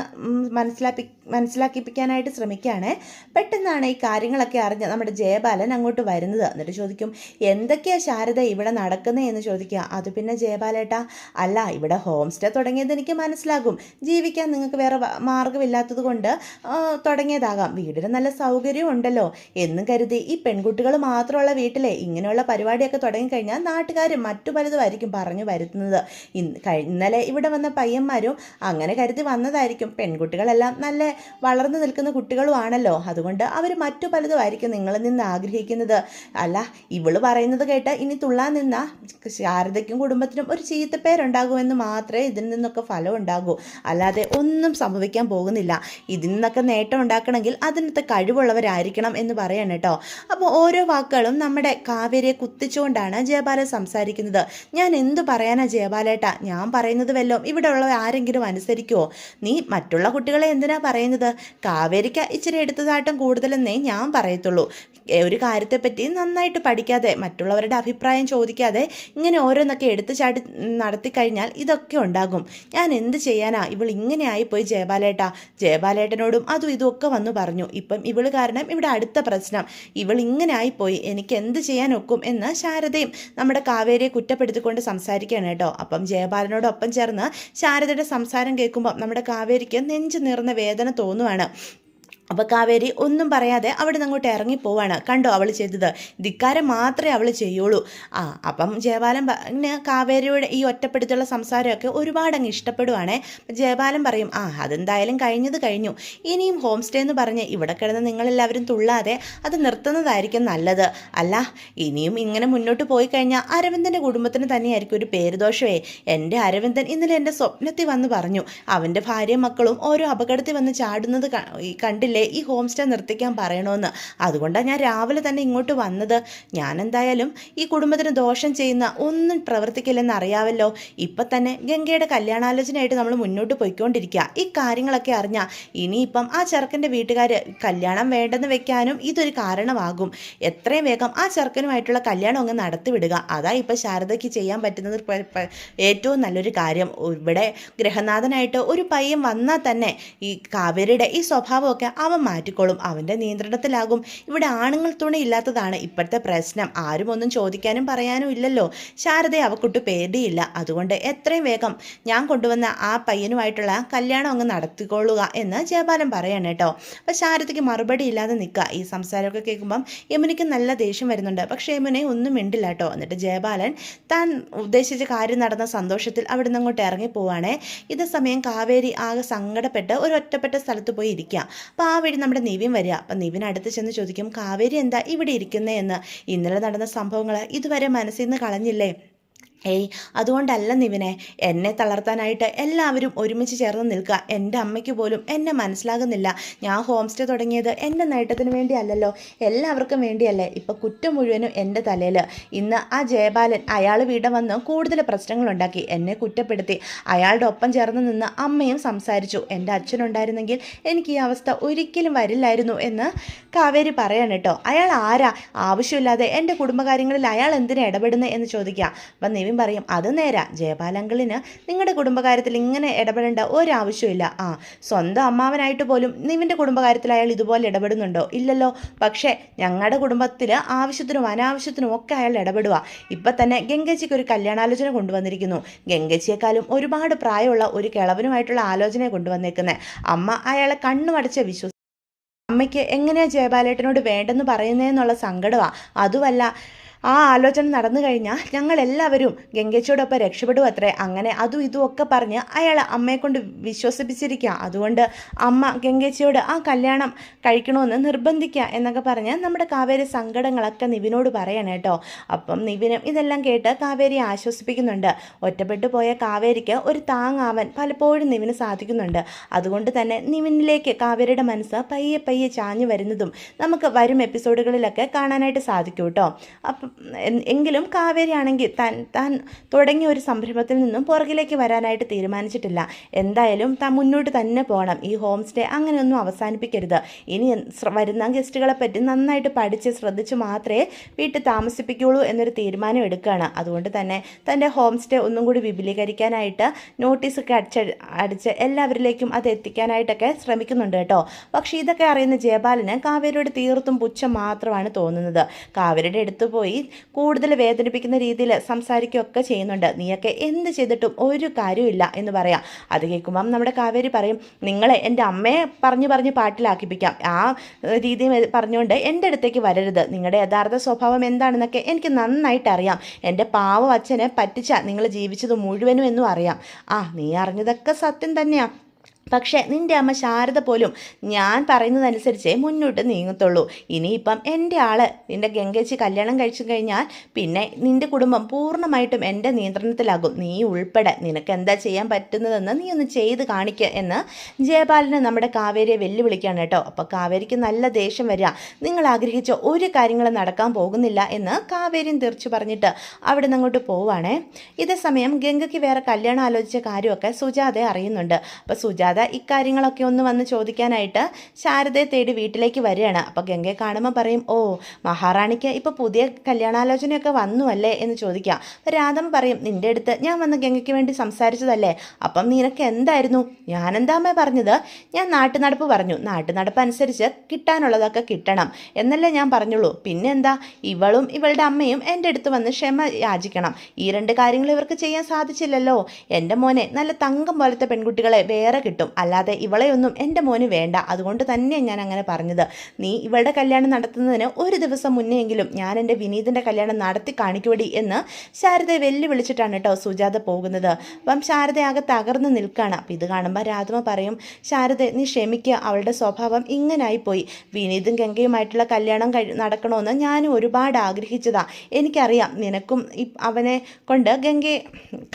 മനസ്സിലാക്കിപ്പിക്കാനായിട്ട് ശ്രമിക്കുകയാണ്. പെട്ടെന്നാണ് ഈ കാര്യങ്ങളൊക്കെ അറിഞ്ഞ് നമ്മുടെ ജയബാലൻ അങ്ങോട്ട് വരുന്നത്. എന്നിട്ട് ചോദിക്കും, എന്തൊക്കെയാണ് ശാരദ ഇവിടെ നടക്കുന്നത് എന്ന് ചോദിക്കുക. അത് പിന്നെ ജയബാലേട്ടാ, അല്ല ഇവിടെ ഹോം സ്റ്റേ തുടങ്ങിയത് എനിക്ക് മനസ്സിലാകും. ജീവിക്കാൻ നിങ്ങൾക്ക് വേറെ മാർഗമില്ലാത്തത് കൊണ്ട് തുടങ്ങിയതാകാം. വീടിന് നല്ല സൗകര്യം ഉണ്ടല്ലോ എന്നും കരുതി ഈ പെൺകുട്ടികൾ മാത്രമുള്ള വീട്ടിലെ ഇങ്ങനെയുള്ള പരിപാടിയൊക്കെ തുടങ്ങിക്കഴിഞ്ഞാൽ നാട്ടുകാർ മറ്റു പലതുമായിരിക്കും പറഞ്ഞു വരുത്തുന്നത്. ഇന്നലെ ഇവിടെ വന്ന പയ്യന്മാരും അങ്ങനെ കരുതി വന്നതായിരിക്കും. പെൺകുട്ടികളെല്ലാം നല്ല വളർന്നു നിൽക്കുന്ന കുട്ടികളുമാണല്ലോ, അതുകൊണ്ട് അവർ മറ്റു പലതുമായിരിക്കും നിങ്ങളിൽ നിന്ന് ആഗ്രഹിക്കുന്നത്. അല്ല ഇവള് പറയുന്നത് കേട്ട് ഇനി തുള്ളാൻ നിന്ന ശാരദയ്ക്കും കുടുംബത്തിനും ഒരു ചീത്തപ്പേരുണ്ടാകുമെന്ന് മാത്രമേ ഇതിൽ നിന്നൊക്കെ ഫലം ഉണ്ടാകൂ, അല്ലാതെ ഒന്നും സംഭവിക്കാൻ പോകുന്നില്ല. ഇതിൽ നിന്നൊക്കെ നേട്ടം ഉണ്ടാക്കണമെങ്കിൽ അതിനകത്ത് കഴിവുള്ളവരായിരിക്കണം എന്ന് പറയണം കേട്ടോ. അപ്പോൾ ഓരോ വാക്കുകളും നമ്മുടെ കാവേരിയെ കുത്തിച്ചു ചിരിച്ചുകൊണ്ടാണ് ജയബാലൻ സംസാരിക്കുന്നത്. ഞാൻ എന്തു പറയാനാ ജയബാലേട്ടാ, ഞാൻ പറയുന്നത് വല്ലതും ഇവിടെ ഉള്ള ആരെങ്കിലും അനുസരിക്കുമോ? നീ മറ്റുള്ള കുട്ടികളെ എന്തിനാ പറയുന്നത്? കാവേരിക്ക് ഇച്ചിരി എടുത്തതാട്ടം കൂടുതലെന്നേ ഞാൻ പറയത്തുള്ളൂ. ഒരു കാര്യത്തെപ്പറ്റി നന്നായിട്ട് പഠിക്കാതെ മറ്റുള്ളവരുടെ അഭിപ്രായം ചോദിക്കാതെ ഇങ്ങനെ ഓരോന്നൊക്കെ എടുത്തു ചാടി നടത്തിക്കഴിഞ്ഞാൽ ഇതൊക്കെ ഉണ്ടാകും. ഞാൻ എന്ത് ചെയ്യാനാ, ഇവൾ ഇങ്ങനെ ആയിപ്പോയി ജയബാലേട്ടാ. ജയബാലേട്ടനോടും അതും ഇതും ഒക്കെ വന്നു പറഞ്ഞു. ഇപ്പം ഇവള് കാരണം ഇവിടെ അടുത്ത പ്രശ്നം. ഇവൾ ഇങ്ങനെ ആയിപ്പോയി, എനിക്ക് എന്ത് ചെയ്യാനൊക്കും എന്ന് ശാരദയും നമ്മുടെ കാവേരിയെ കുറ്റപ്പെടുത്തിക്കൊണ്ട് സംസാരിക്കുകയാണ് കേട്ടോ. അപ്പം ജയബാലനോടൊപ്പം ചേർന്ന് ശാരദയുടെ സംസാരം കേൾക്കുമ്പോൾ നമ്മുടെ കാവേരിക്ക് നെഞ്ചു നിറഞ്ഞ വേദന തോന്നുവാണ്. അപ്പോൾ കാവേരി ഒന്നും പറയാതെ അവിടെ നിന്ന് അങ്ങോട്ട് ഇറങ്ങിപ്പോവാണ്. കണ്ടോ അവൾ ചെയ്തത്? ധിക്കാരം മാത്രമേ അവൾ ചെയ്യുള്ളൂ. അപ്പം ജയബാലൻ കാവേരിയുടെ ഈ ഒറ്റപ്പെടുത്തുള്ള സംസാരമൊക്കെ ഒരുപാട് അങ്ങ് ഇഷ്ടപ്പെടുവാണേ. ജയബാലൻ പറയും, അതെന്തായാലും കഴിഞ്ഞത് കഴിഞ്ഞു. ഇനിയും ഹോം സ്റ്റേ എന്ന് പറഞ്ഞ് ഇവിടെ കിടന്ന് നിങ്ങളെല്ലാവരും തുള്ളാതെ അത് നിർത്തുന്നതായിരിക്കും നല്ലത്. അല്ല, ഇനിയും ഇങ്ങനെ മുന്നോട്ട് പോയി കഴിഞ്ഞാൽ അരവിന്ദൻ്റെ കുടുംബത്തിന് തന്നെയായിരിക്കും ഒരു പേരുദോഷമേ. എൻ്റെ അരവിന്ദൻ ഇന്നലെ എൻ്റെ സ്വപ്നത്തിൽ വന്ന് പറഞ്ഞു അവൻ്റെ ഭാര്യയും മക്കളും ഓരോ അപകടത്തിൽ വന്ന് ചാടുന്നത് കണ്ടില്ലേ, ഈ ഹോം സ്റ്റേ നിർത്തിക്കാൻ പറയണമെന്ന്. അതുകൊണ്ടാണ് ഞാൻ രാവിലെ തന്നെ ഇങ്ങോട്ട് വന്നത്. ഞാൻ എന്തായാലും ഈ കുടുംബത്തിന് ദോഷം ചെയ്യുന്ന ഒന്നും പ്രവർത്തിക്കില്ലെന്ന് അറിയാമല്ലോ. ഇപ്പം തന്നെ ഗംഗയുടെ കല്യാണാലോചനയായിട്ട് നമ്മൾ മുന്നോട്ട് പോയിക്കൊണ്ടിരിക്കുക. ഈ കാര്യങ്ങളൊക്കെ അറിഞ്ഞാൽ ഇനിയിപ്പം ആ ചെറുക്കൻ്റെ വീട്ടുകാർ കല്യാണം വേണ്ടെന്ന് വെക്കാനും ഇതൊരു കാരണമാകും. എത്രയും വേഗം ആ ചെറുക്കനുമായിട്ടുള്ള കല്യാണം അങ്ങ് നടത്തിവിടുക. അതാ ഇപ്പം ശാരദയ്ക്ക് ചെയ്യാൻ പറ്റുന്നത് ഏറ്റവും നല്ലൊരു കാര്യം. ഇവിടെ ഗ്രഹനാഥനായിട്ട് ഒരു പയ്യൻ വന്നാൽ തന്നെ ഈ കാവേരിയുടെ ഈ സ്വഭാവമൊക്കെ അവൻ മാറ്റിക്കോളും. അവൻ്റെ നിയന്ത്രണത്തിലാകും. ഇവിടെ ആണുങ്ങൾ തുണയില്ലാത്തതാണ് ഇപ്പോഴത്തെ പ്രശ്നം. ആരും ഒന്നും ചോദിക്കാനും പറയാനും ഇല്ലല്ലോ. ശാരദയെ അവക്കൊട്ട് പേടിയില്ല. അതുകൊണ്ട് എത്രയും വേഗം ഞാൻ കൊണ്ടുവന്ന ആ പയ്യനുമായിട്ടുള്ള കല്യാണം അങ്ങ് നടത്തിക്കൊള്ളുക എന്ന് ജയബാലൻ പറയാണ് കേട്ടോ. അപ്പം ശാരദയ്ക്ക് മറുപടി ഇല്ലാതെ നിൽക്കുക. ഈ സംസാരമൊക്കെ കേൾക്കുമ്പം യമുനയ്ക്ക് നല്ല ദേഷ്യം വരുന്നുണ്ട്. പക്ഷേ യമുനെ ഒന്നും മിണ്ടില്ല കേട്ടോ. എന്നിട്ട് ജയബാലൻ താൻ ഉദ്ദേശിച്ച കാര്യം നടന്ന സന്തോഷത്തിൽ അവിടെ നിന്ന് അങ്ങോട്ട് ഇറങ്ങിപ്പോവാണേ. ഇതേ സമയം കാവേരി ആകെ സങ്കടപ്പെട്ട് ഒരു ഒറ്റപ്പെട്ട സ്ഥലത്ത് പോയി ഇരിക്കുക. അപ്പോൾ ആ വഴി നമ്മുടെ നിവിൻ വരിക. അപ്പം നിവിൻ അടുത്ത് ചെന്ന് ചോദിക്കും, കാവേരി എന്താ ഇവിടെ ഇരിക്കുന്നേ എന്ന്. ഇന്നലെ നടന്ന സംഭവങ്ങൾ ഇതുവരെ മനസ്സിൽ നിന്ന് കളഞ്ഞില്ലേ? അതുകൊണ്ടല്ല നിവിനെ, എന്നെ തളർത്താനായിട്ട് എല്ലാവരും ഒരുമിച്ച് ചേർന്ന് നിൽക്കുക. എൻ്റെ അമ്മയ്ക്ക് പോലും എന്നെ മനസ്സിലാകുന്നില്ല. ഞാൻ ഹോം സ്റ്റേ തുടങ്ങിയത് എൻ്റെ നേട്ടത്തിന് വേണ്ടിയല്ലല്ലോ, എല്ലാവർക്കും വേണ്ടിയല്ലേ. ഇപ്പം കുറ്റം മുഴുവനും എൻ്റെ തലയിൽ. ഇന്ന് ആ ജയബാലൻ അയാൾ വീട് വന്ന് കൂടുതൽ പ്രശ്നങ്ങളുണ്ടാക്കി, എന്നെ കുറ്റപ്പെടുത്തി. അയാളുടെ ഒപ്പം ചേർന്ന് നിന്ന് അമ്മയും സംസാരിച്ചു. എൻ്റെ അച്ഛനുണ്ടായിരുന്നെങ്കിൽ എനിക്ക് ഈ അവസ്ഥ ഒരിക്കലും വരില്ലായിരുന്നു എന്ന് കാവേരി പറയാണ് കേട്ടോ. അയാൾ ആരാ? ആവശ്യമില്ലാതെ എൻ്റെ കുടുംബകാര്യങ്ങളിൽ അയാൾ എന്തിനാ ഇടപെടുന്നത് എന്ന് ചോദിക്കാം. അപ്പം നിവിൻ പറയും, അത് നേരാ, ജയപാലങ്കിളിന് നിങ്ങളുടെ കുടുംബകാര്യത്തിൽ ഇങ്ങനെ ഇടപെടേണ്ട ഒരാവശ്യമില്ല. സ്വന്തം അമ്മാവനായിട്ട് പോലും നിവിൻ്റെ കുടുംബകാര്യത്തിൽ അയാൾ ഇതുപോലെ ഇടപെടുന്നുണ്ടോ? ഇല്ലല്ലോ. പക്ഷേ ഞങ്ങളുടെ കുടുംബത്തിൽ ആവശ്യത്തിനും അനാവശ്യത്തിനും ഒക്കെ അയാൾ ഇടപെടുക. ഇപ്പം തന്നെ ഗംഗച്ചിക്ക് ഒരു കല്യാണാലോചന കൊണ്ടുവന്നിരിക്കുന്നു. ഗംഗച്ചിയെക്കാളും ഒരുപാട് പ്രായമുള്ള ഒരു കിളവനുമായിട്ടുള്ള ആലോചന കൊണ്ടുവന്നേക്കുന്നത്. അമ്മ അയാളെ കണ്ണുമടച്ച് വിശ്വസിച്ചു. അമ്മയ്ക്ക് എങ്ങനെയാ ജയപാലേട്ടനോട് വേണ്ടെന്ന് പറയുന്നതെന്നുള്ള സങ്കടമാണ്. അതുമല്ല, ആ ആലോചന നടന്നു കഴിഞ്ഞാൽ ഞങ്ങളെല്ലാവരും ഗംഗേച്ചിയോടൊപ്പം രക്ഷപ്പെടും അത്രേ. അങ്ങനെ അതും ഇതും ഒക്കെ പറഞ്ഞ് അയാൾ അമ്മയെ കൊണ്ട് വിശ്വസിപ്പിച്ചിരിക്കുക. അതുകൊണ്ട് അമ്മ ഗംഗേച്ചിയോട് ആ കല്യാണം കഴിക്കണമെന്ന് നിർബന്ധിക്കുക എന്നൊക്കെ പറഞ്ഞ് നമ്മുടെ കാവേരി സങ്കടങ്ങളൊക്കെ നിവിനോട് പറയണം കേട്ടോ. അപ്പം നിവിനും ഇതെല്ലാം കേട്ട് കാവേരിയെ ആശ്വസിപ്പിക്കുന്നുണ്ട്. ഒറ്റപ്പെട്ടു പോയ കാവേരിക്ക് ഒരു താങ്ങാവാൻ പലപ്പോഴും നിവിന് സാധിക്കുന്നുണ്ട്. അതുകൊണ്ട് തന്നെ നിവിനിലേക്ക് കാവേരിയുടെ മനസ്സ് പയ്യെ പയ്യെ ചാഞ്ഞു വരുന്നതും നമുക്ക് വരും എപ്പിസോഡുകളിലൊക്കെ കാണാനായിട്ട് സാധിക്കും കേട്ടോ. അപ്പം എങ്കിലും കാവേരി ആണെങ്കിൽ താൻ തുടങ്ങിയ ഒരു സംരംഭത്തിൽ നിന്നും പുറകിലേക്ക് വരാനായിട്ട് തീരുമാനിച്ചിട്ടില്ല. എന്തായാലും താൻ മുന്നോട്ട് തന്നെ പോകണം. ഈ ഹോം സ്റ്റേ അങ്ങനെയൊന്നും അവസാനിപ്പിക്കരുത്. ഇനി വരുന്ന ഗസ്റ്റുകളെ പറ്റി നന്നായിട്ട് പഠിച്ച് ശ്രദ്ധിച്ച് മാത്രമേ വീട്ടിൽ താമസിപ്പിക്കുകയുള്ളൂ എന്നൊരു തീരുമാനം എടുക്കുകയാണ്. അതുകൊണ്ട് തന്നെ തൻ്റെ ഹോം സ്റ്റേ ഒന്നും കൂടി വിപുലീകരിക്കാനായിട്ട് നോട്ടീസൊക്കെ അടിച്ച് എല്ലാവരിലേക്കും അത് എത്തിക്കാനായിട്ടൊക്കെ ശ്രമിക്കുന്നുണ്ട് കേട്ടോ. പക്ഷേ ഇതൊക്കെ അറിയുന്ന ജയപാലന് കാവേരിയോട് തീർത്തും പുച്ഛം മാത്രമാണ് തോന്നുന്നത്. കാവേരിയുടെ അടുത്ത് പോയി കൂടുതൽ വേദനിപ്പിക്കുന്ന രീതിയിൽ സംസാരിക്കുകയൊക്കെ ചെയ്യുന്നുണ്ട്. നീയൊക്കെ എന്ത് ചെയ്തിട്ടും ഒരു കാര്യമില്ല എന്ന് പറയാം. അത് കേൾക്കുമ്പം നമ്മുടെ കാവേരി പറയും, നിങ്ങളെ എൻ്റെ അമ്മയെ പറഞ്ഞ് പാട്ടിലാക്കിപ്പിക്കാം. ആ രീതി പറഞ്ഞുകൊണ്ട് എൻ്റെ അടുത്തേക്ക് വരരുത്. നിങ്ങളുടെ യഥാർത്ഥ സ്വഭാവം എന്താണെന്നൊക്കെ എനിക്ക് നന്നായിട്ട് അറിയാം. എൻ്റെ പാവം അച്ഛനെ പറ്റിച്ച നിങ്ങൾ ജീവിച്ചത് മുഴുവനും എന്നും അറിയാം. നീ അറിഞ്ഞതൊക്കെ സത്യം തന്നെയാണ്. പക്ഷേ നിൻ്റെ അമ്മ ശാരദ പോലും ഞാൻ പറയുന്നതനുസരിച്ചേ മുന്നോട്ട് നീങ്ങത്തുള്ളൂ. ഇനിയിപ്പം എൻ്റെ ആള് നിൻ്റെ ഗംഗേച്ചി കല്യാണം കഴിച്ചു കഴിഞ്ഞാൽ പിന്നെ നിൻ്റെ കുടുംബം പൂർണ്ണമായിട്ടും എൻ്റെ നിയന്ത്രണത്തിലാകും. നീ ഉൾപ്പെടെ നിനക്ക് എന്താ ചെയ്യാൻ പറ്റുന്നതെന്ന് നീ ഒന്ന് ചെയ്ത് കാണിക്കുക എന്ന് ജയപാലന് നമ്മുടെ കാവേരിയെ വെല്ലുവിളിക്കുകയാണ് കേട്ടോ. അപ്പോൾ കാവേരിക്ക് നല്ല ദേഷ്യം വരിക. നിങ്ങൾ ആഗ്രഹിച്ച ഒരു കാര്യങ്ങളും നടക്കാൻ പോകുന്നില്ല എന്ന് കാവേരിയും തീർച്ചു പറഞ്ഞിട്ട് അവിടെ നിന്ന് അങ്ങോട്ട് പോവുകയാണേ. ഇതേ സമയം ഗംഗയ്ക്ക് വേറെ കല്യാണം ആലോചിച്ച കാര്യമൊക്കെ സുജാതയെ അറിയുന്നുണ്ട്. അപ്പോൾ സുജാത ഇക്കാര്യങ്ങളൊക്കെ ഒന്ന് വന്ന് ചോദിക്കാനായിട്ട് ശാരദയെ തേടി വീട്ടിലേക്ക് വരികയാണ്. അപ്പോൾ ഗംഗയെ കാണുമ്പോൾ പറയും, ഓ മഹാറാണിക്ക് ഇപ്പോൾ പുതിയ കല്യാണാലോചനയൊക്കെ വന്നു അല്ലേ എന്ന് ചോദിക്കാം. അപ്പോൾ രാധം പറയും, നിൻ്റെ അടുത്ത് ഞാൻ വന്ന് ഗംഗയ്ക്ക് വേണ്ടി സംസാരിച്ചതല്ലേ, അപ്പം നിനക്ക് എന്തായിരുന്നു? ഞാനെന്താമ്മേ പറഞ്ഞത്? ഞാൻ നാട്ടുനടപ്പ് പറഞ്ഞു. നാട്ടുനടപ്പ് അനുസരിച്ച് കിട്ടാനുള്ളതൊക്കെ കിട്ടണം എന്നല്ലേ ഞാൻ പറഞ്ഞുള്ളൂ. പിന്നെന്താ, ഇവളും ഇവളുടെ അമ്മയും എൻ്റെ അടുത്ത് വന്ന് ക്ഷമ യാചിക്കണം. ഈ രണ്ട് കാര്യങ്ങൾ ഇവർക്ക് ചെയ്യാൻ സാധിച്ചില്ലല്ലോ. എൻ്റെ മോനെ നല്ല തങ്കം പോലത്തെ പെൺകുട്ടികളെ വേറെ കിട്ടും, അല്ലാതെ ഇവളെയൊന്നും എൻ്റെ മോന് വേണ്ട. അതുകൊണ്ട് തന്നെ ഞാൻ അങ്ങനെ പറഞ്ഞത്. നീ ഇവളുടെ കല്യാണം നടത്തുന്നതിന് ഒരു ദിവസം മുന്നെയെങ്കിലും ഞാൻ എൻ്റെ വിനീതിൻ്റെ കല്യാണം നടത്തി കാണിക്കുവടി എന്ന് ശാരദയെ വെല്ലുവിളിച്ചിട്ടാണ് കേട്ടോ സുജാത പോകുന്നത്. അപ്പം ശാരദയാകെ തകർന്ന് നിൽക്കുകയാണ്. അപ്പം ഇത് കാണുമ്പോൾ രാധമ പറയും, ശാരദ നീ ക്ഷമിക്കുക, അവളുടെ സ്വഭാവം ഇങ്ങനായിപ്പോയി. വിനീതും ഗംഗയുമായിട്ടുള്ള കല്യാണം നടക്കണമെന്ന് ഞാനും ഒരുപാട് ആഗ്രഹിച്ചതാ. എനിക്കറിയാം നിനക്കും അവനെ കൊണ്ട് ഗംഗയെ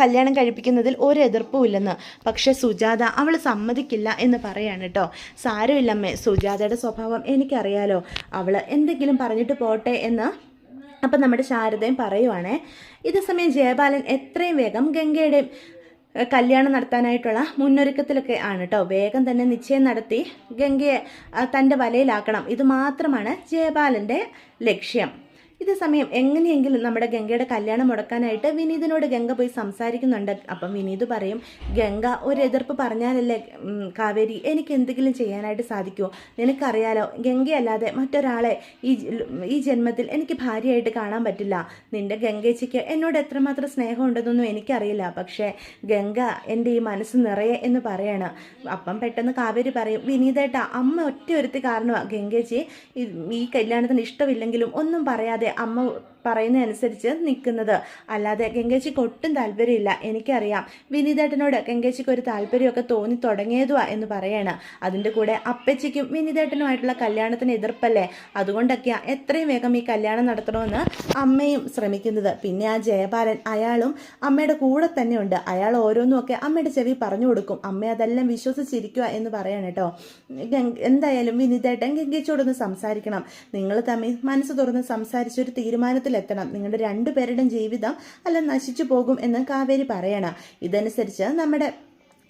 കല്യാണം കഴിപ്പിക്കുന്നതിൽ ഒരു എതിർപ്പും ഇല്ലെന്ന്. പക്ഷെ സുജാത അവൾ സമ്മതിക്കില്ല എന്ന് പറയാണ് കേട്ടോ. സാരമില്ലമ്മേ, സുജാതയുടെ സ്വഭാവം എനിക്കറിയാലോ, അവൾ എന്തെങ്കിലും പറഞ്ഞിട്ട് പോട്ടെ എന്ന് അപ്പം നമ്മുടെ ശാരദയും പറയുവാണേ. ഇതേ സമയം ജയപാലൻ എത്രയും വേഗം ഗംഗയുടെ കല്യാണം നടത്താനായിട്ടുള്ള മുന്നൊരുക്കത്തിലൊക്കെ ആണ് കേട്ടോ. വേഗം തന്നെ നിശ്ചയം നടത്തി ഗംഗയെ തൻ്റെ വലയിലാക്കണം. ഇത് മാത്രമാണ് ജയപാലൻ്റെ ലക്ഷ്യം. ഇതേ സമയം എങ്ങനെയെങ്കിലും നമ്മുടെ ഗംഗയുടെ കല്യാണം മുടക്കാനായിട്ട് വിനീതിനോട് ഗംഗ പോയി സംസാരിക്കുന്നുണ്ട്. അപ്പം വിനീത് പറയും, ഗംഗ ഒരു എതിർപ്പ് പറഞ്ഞാലല്ലേ കാവേരി എനിക്ക് എന്തെങ്കിലും ചെയ്യാനായിട്ട് സാധിക്കുമോ? നിനക്കറിയാലോ, ഗംഗയല്ലാതെ മറ്റൊരാളെ ഈ ജന്മത്തിൽ എനിക്ക് ഭാര്യയായിട്ട് കാണാൻ പറ്റില്ല. നിൻ്റെ ഗംഗേച്ചിക്ക് എന്നോട് എത്രമാത്രം സ്നേഹമുണ്ടെന്നൊന്നും എനിക്കറിയില്ല. പക്ഷേ ഗംഗ എൻ്റെ ഈ മനസ്സ് നിറയെ എന്ന് പറയാണ്. അപ്പം പെട്ടെന്ന് കാവേരി പറയും, വിനീതേട്ടാ, അമ്മ ഒറ്റ ഒരുത്തി കാരണമാണ് ഗംഗേച്ചി ഈ കല്യാണത്തിന് ഇഷ്ടമില്ലെങ്കിലും ഒന്നും പറയാതെ അമ്മ പറയുന്നതനുസരിച്ച് നിൽക്കുന്നത്. അല്ലാതെ ഗംഗേച്ചിക്ക് ഒട്ടും താല്പര്യമില്ല. എനിക്കറിയാം വിനീതേട്ടനോട് ഗംഗേച്ചിക്ക് ഒരു താല്പര്യമൊക്കെ തോന്നി തുടങ്ങിയതുവാ എന്ന് പറയാണ്. അതിൻ്റെ കൂടെ അപ്പച്ചിക്കും വിനീതേട്ടനുമായിട്ടുള്ള കല്യാണത്തിന് എതിർപ്പല്ലേ, അതുകൊണ്ടൊക്കെയാണ് എത്രയും വേഗം ഈ കല്യാണം നടത്തണമെന്ന് അമ്മയും ശ്രമിക്കുന്നത്. പിന്നെ ആ ജയപാലൻ, അയാളും അമ്മയുടെ കൂടെ തന്നെ ഉണ്ട്. അയാൾ ഓരോന്നുമൊക്കെ അമ്മയുടെ ചെവി പറഞ്ഞു കൊടുക്കും. അമ്മ അതെല്ലാം വിശ്വസിച്ചിരിക്കുക എന്ന് പറയാണ് കേട്ടോ. എന്തായാലും വിനീതേട്ടൻ ഗംഗേച്ചിയോടൊന്ന് സംസാരിക്കണം. നിങ്ങൾ തമ്മിൽ മനസ്സ് തുറന്ന് സംസാരിച്ചൊരു തീരുമാനത്തിൽ എത്തണം. നിങ്ങളുടെ രണ്ടുപേരുടെയും ജീവിതം അല്ല നശിച്ചു പോകും എന്ന് കാവേരി പറയണം. ഇതനുസരിച്ച് നമ്മുടെ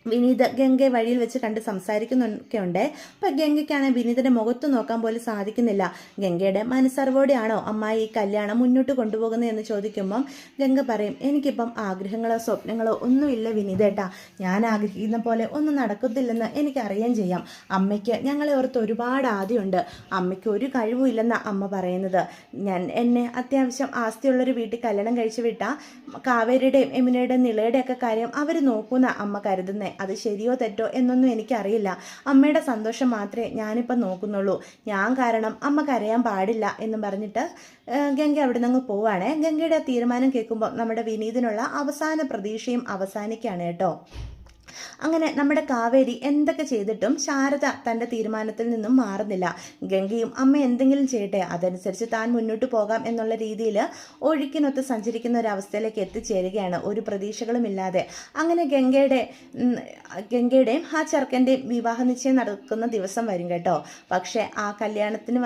വിനീത് ഗംഗയെ വഴിയിൽ വെച്ച് കണ്ട് സംസാരിക്കുന്നൊക്കെ ഉണ്ട്. അപ്പം ഗംഗയ്ക്കാണെങ്കിൽ വിനീതിൻ്റെ മുഖത്ത് നോക്കാൻ പോലും സാധിക്കുന്നില്ല. ഗംഗയുടെ മനസ്സറിവോടെയാണോ അമ്മായി ഈ കല്യാണം മുന്നോട്ട് കൊണ്ടുപോകുന്നത് എന്ന് ചോദിക്കുമ്പം ഗംഗ പറയും, എനിക്കിപ്പം ആഗ്രഹങ്ങളോ സ്വപ്നങ്ങളോ ഒന്നുമില്ല വിനീതേട്ടാ. ഞാൻ ആഗ്രഹിക്കുന്ന പോലെ ഒന്നും നടക്കത്തില്ലെന്ന് എനിക്കറിയാൻ ചെയ്യാം. അമ്മയ്ക്ക് ഞങ്ങളെ ഓർത്ത് ഒരുപാട് ആദ്യമുണ്ട്. അമ്മയ്ക്ക് ഒരു കഴിവുമില്ലെന്നാണ് അമ്മ പറയുന്നത്. എന്നെ അത്യാവശ്യം ആസ്തിയുള്ളൊരു വീട്ടിൽ കല്യാണം കഴിച്ചു വിട്ടാൽ കാവേരിയുടെയും എമിനയുടെയും നിളയുടെയൊക്കെ കാര്യം അവർ നോക്കുന്ന അമ്മ കരുതുന്നത്. അത് ശരിയോ തെറ്റോ എന്നൊന്നും എനിക്കറിയില്ല. അമ്മയുടെ സന്തോഷം മാത്രമേ ഞാനിപ്പം നോക്കുന്നുള്ളൂ. ഞാൻ കാരണം അമ്മ കരയാൻ പാടില്ല എന്നും പറഞ്ഞിട്ട് ഗംഗ അവിടെ നിന്ന് പോവാണ്. ഗംഗയുടെ തീരുമാനം കേൾക്കുമ്പോൾ നമ്മുടെ വിനീതിനുള്ള അവസാന പ്രതീക്ഷയും അവസാനിക്കുകയാണ് കേട്ടോ. അങ്ങനെ നമ്മുടെ കാവേരി എന്തൊക്കെ ചെയ്തിട്ടും ശാരദ തൻ്റെ തീരുമാനത്തിൽ നിന്നും മാറുന്നില്ല. ഗംഗയും അമ്മ എന്തെങ്കിലും ചെയ്യട്ടെ, അതനുസരിച്ച് താൻ മുന്നോട്ട് പോകാം എന്നുള്ള രീതിയിൽ ഒഴുക്കിനൊത്ത് സഞ്ചരിക്കുന്ന ഒരു അവസ്ഥയിലേക്ക് എത്തിച്ചേരുകയാണ്, ഒരു പ്രതീക്ഷകളുമില്ലാതെ. അങ്ങനെ ഗംഗയുടെയും ആ ചെറുക്കൻ്റെയും വിവാഹ നിശ്ചയം നടക്കുന്ന ദിവസം വരും കേട്ടോ. പക്ഷേ ആ കല്യാണത്തിന്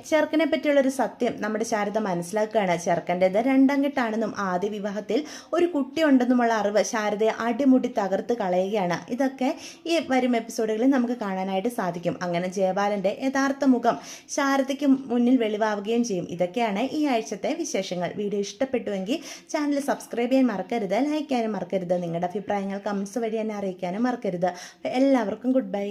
ചെറുക്കനെ പറ്റിയുള്ളൊരു സത്യം നമ്മുടെ ശാരദ മനസ്സിലാക്കുകയാണ്. ചെറുക്കൻ്റേത് രണ്ടാം കെട്ടാണെന്നും ആദ്യ വിവാഹത്തിൽ ഒരു കുട്ടി ഉണ്ടെന്നുമുള്ള അറിവ് ശാരദയെ അടിമുടി തകർത്ത് കളയുകയാണ്. ഇതൊക്കെ ഈ വരും എപ്പിസോഡുകളിൽ നമുക്ക് കാണാനായിട്ട് സാധിക്കും. അങ്ങനെ ജയപാലൻ്റെ യഥാർത്ഥ മുഖം ശാരദയ്ക്ക് മുന്നിൽ വെളിവാവുകയും ചെയ്യും. ഇതൊക്കെയാണ് ഈ ആഴ്ചത്തെ വിശേഷങ്ങൾ. വീഡിയോ ഇഷ്ടപ്പെട്ടുവെങ്കിൽ ചാനൽ സബ്സ്ക്രൈബ് ചെയ്യാൻ മറക്കരുത്, ലൈക്ക് ചെയ്യാനും മറക്കരുത്. നിങ്ങളുടെ അഭിപ്രായങ്ങൾ കമൻസ് വഴി എന്നെ അറിയിക്കാനും മറക്കരുത്. എല്ലാവർക്കും ഗുഡ് ബൈ.